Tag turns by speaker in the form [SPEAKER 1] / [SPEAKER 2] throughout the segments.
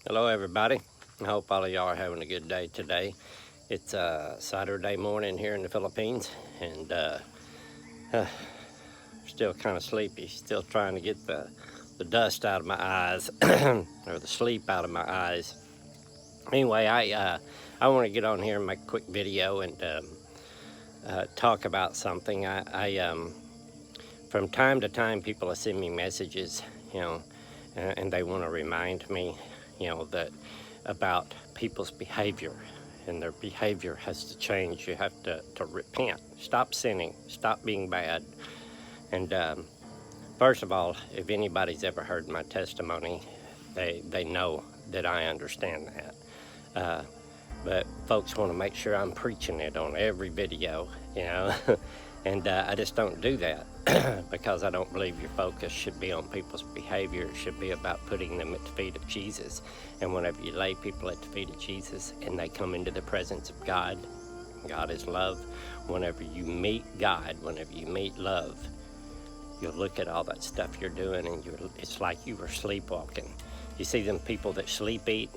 [SPEAKER 1] Hello everybody. I hope all of y'all are having a good day today. It's Saturday morning here in the Philippines, and still kind of sleepy, still trying to get the dust out of my eyes or the sleep out of my eyes. Anyway, I want to get on here and make a quick video and talk about something. From time to time people send me messages, and they want to remind me, that about people's behavior, and their behavior has to change. You have to repent, stop sinning, stop being bad. And first of all, if anybody's ever heard my testimony, they know that I understand that. But folks want to make sure I'm preaching it on every video, and I just don't do that because I don't believe your focus should be on people's behavior. It should be about putting them at the feet of Jesus. And whenever you lay people at the feet of Jesus and they come into the presence of God, God is love. Whenever you meet God, whenever you meet love, you'll look at all that stuff you're doing and it's like you were sleepwalking. You see them people that sleep eat,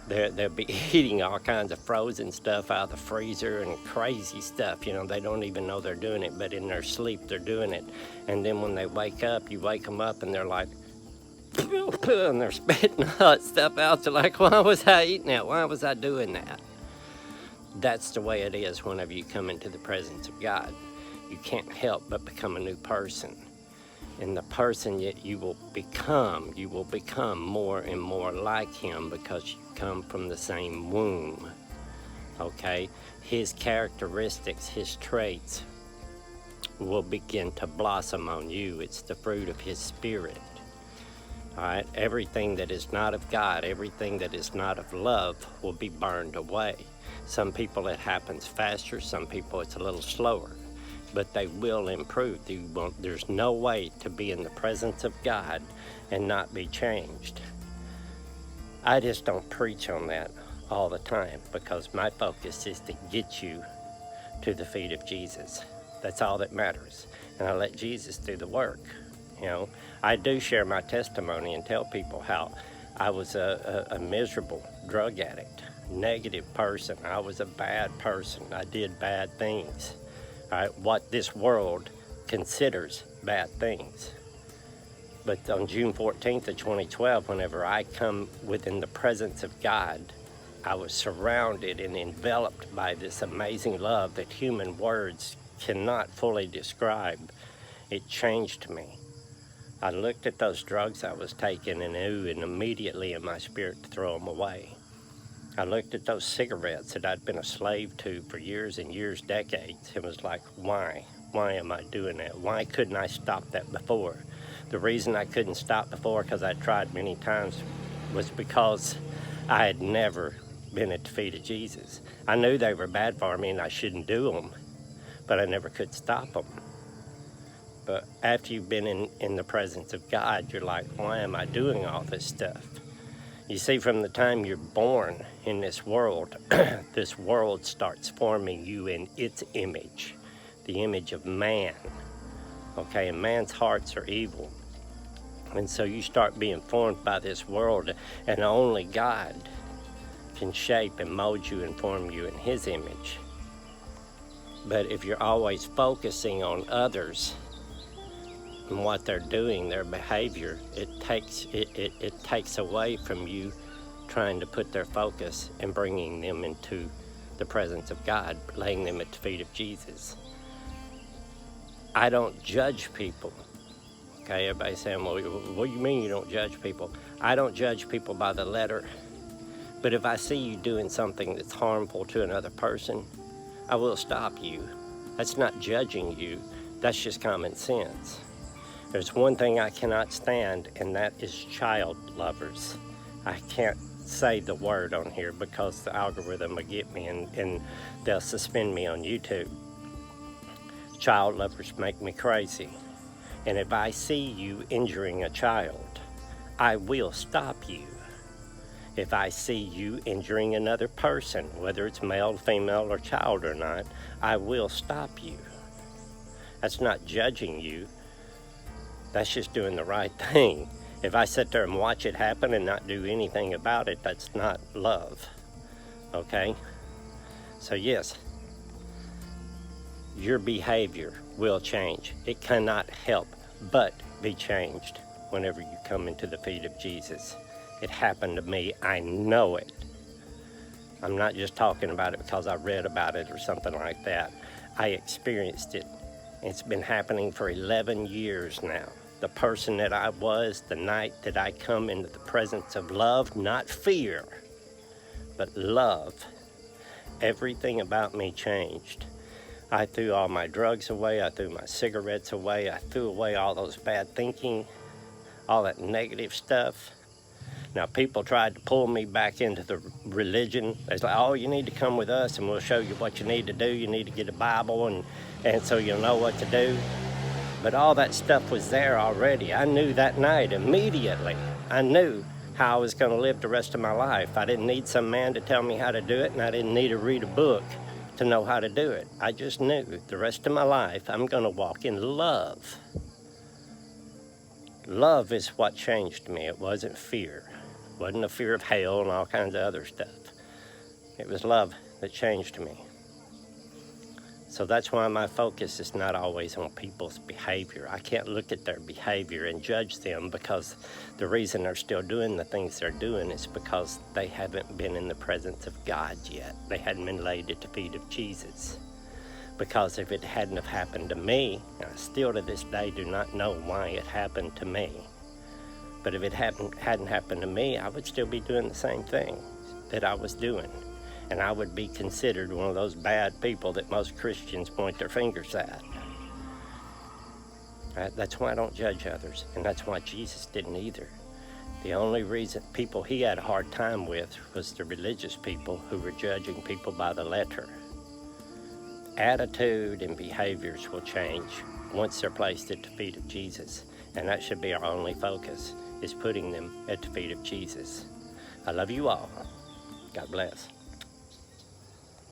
[SPEAKER 1] they'll be eating all kinds of frozen stuff out of the freezer and crazy stuff. They don't even know they're doing it, but in their sleep they're doing it. And then when they wake up, you wake them up and they're like, and they're spitting all that stuff out. They're like, why was I eating that? Why was I doing that? That's the way it is whenever you come into the presence of God. You can't help but become a new person. And the person that you will become more and more like him because you come from the same womb, okay? His characteristics, his traits will begin to blossom on you. It's the fruit of his spirit, all right? Everything that is not of God, everything that is not of love will be burned away. Some people it happens faster, some people it's a little slower, but they will improve. There's no way to be in the presence of God and not be changed. I just don't preach on that all the time because my focus is to get you to the feet of Jesus. That's all that matters. And I let Jesus do the work. I do share my testimony and tell people how I was a miserable drug addict, negative person. I was a bad person. I did bad things. What this world considers bad things. But on June 14th of 2012, whenever I come within the presence of God, I was surrounded and enveloped by this amazing love that human words cannot fully describe. It changed me. I looked at those drugs I was taking and knew and immediately in my spirit to throw them away. I looked at those cigarettes that I'd been a slave to for years and years, decades. It was like, why? Why am I doing that? Why couldn't I stop that before? The reason I couldn't stop before, because I tried many times, was because I had never been at the feet of Jesus. I knew they were bad for me and I shouldn't do them, but I never could stop them. But after you've been in the presence of God, you're like, why am I doing all this stuff? You see, from the time you're born in this world, this world starts forming you in its image, the image of man, okay? And man's hearts are evil. And so you start being formed by this world, and only God can shape and mold you and form you in his image. But if you're always focusing on others and what they're doing, their behavior, it takes away from you trying to put their focus and bringing them into the presence of God, laying them at the feet of Jesus. I don't judge people. Okay, everybody's saying, well, what do you mean you don't judge people? I don't judge people by the letter, but if I see you doing something that's harmful to another person, I will stop you. That's not judging you, that's just common sense. There's one thing I cannot stand, and that is child lovers. I can't say the word on here because the algorithm will get me and they'll suspend me on YouTube. Child lovers make me crazy. And if I see you injuring a child, I will stop you. If I see you injuring another person, whether it's male, female, or child or not, I will stop you. That's not judging you. That's just doing the right thing. If I sit there and watch it happen and not do anything about it, that's not love, okay? So yes, your behavior will change. It cannot help but be changed whenever you come into the feet of Jesus. It happened to me, I know it. I'm not just talking about it because I read about it or something like that. I experienced it. It's been happening for 11 years now. The person that I was the night that I come into the presence of love, not fear, but love, everything about me changed. I threw all my drugs away, I threw my cigarettes away, I threw away all those bad thinking, all that negative stuff. Now, people tried to pull me back into the religion. It's like, oh, you need to come with us and we'll show you what you need to do. You need to get a Bible and so you'll know what to do. But all that stuff was there already. I knew that night immediately. I knew how I was going to live the rest of my life. I didn't need some man to tell me how to do it, and I didn't need to read a book to know how to do it. I just knew the rest of my life I'm going to walk in love. Love is what changed me. It wasn't fear. It wasn't a fear of hell and all kinds of other stuff. It was love that changed me. So that's why my focus is not always on people's behavior. I can't look at their behavior and judge them, because the reason they're still doing the things they're doing is because they haven't been in the presence of God yet. They hadn't been laid at the feet of Jesus. Because if it hadn't have happened to me, and I still to this day do not know why it happened to me, but if it hadn't happened to me, I would still be doing the same thing that I was doing. And I would be considered one of those bad people that most Christians point their fingers at. That's why I don't judge others, and that's why Jesus didn't either. The only reason people he had a hard time with was the religious people who were judging people by the letter. Attitude and behaviors will change once they're placed at the feet of Jesus, and that should be our only focus, is putting them at the feet of Jesus. I love you all. God bless.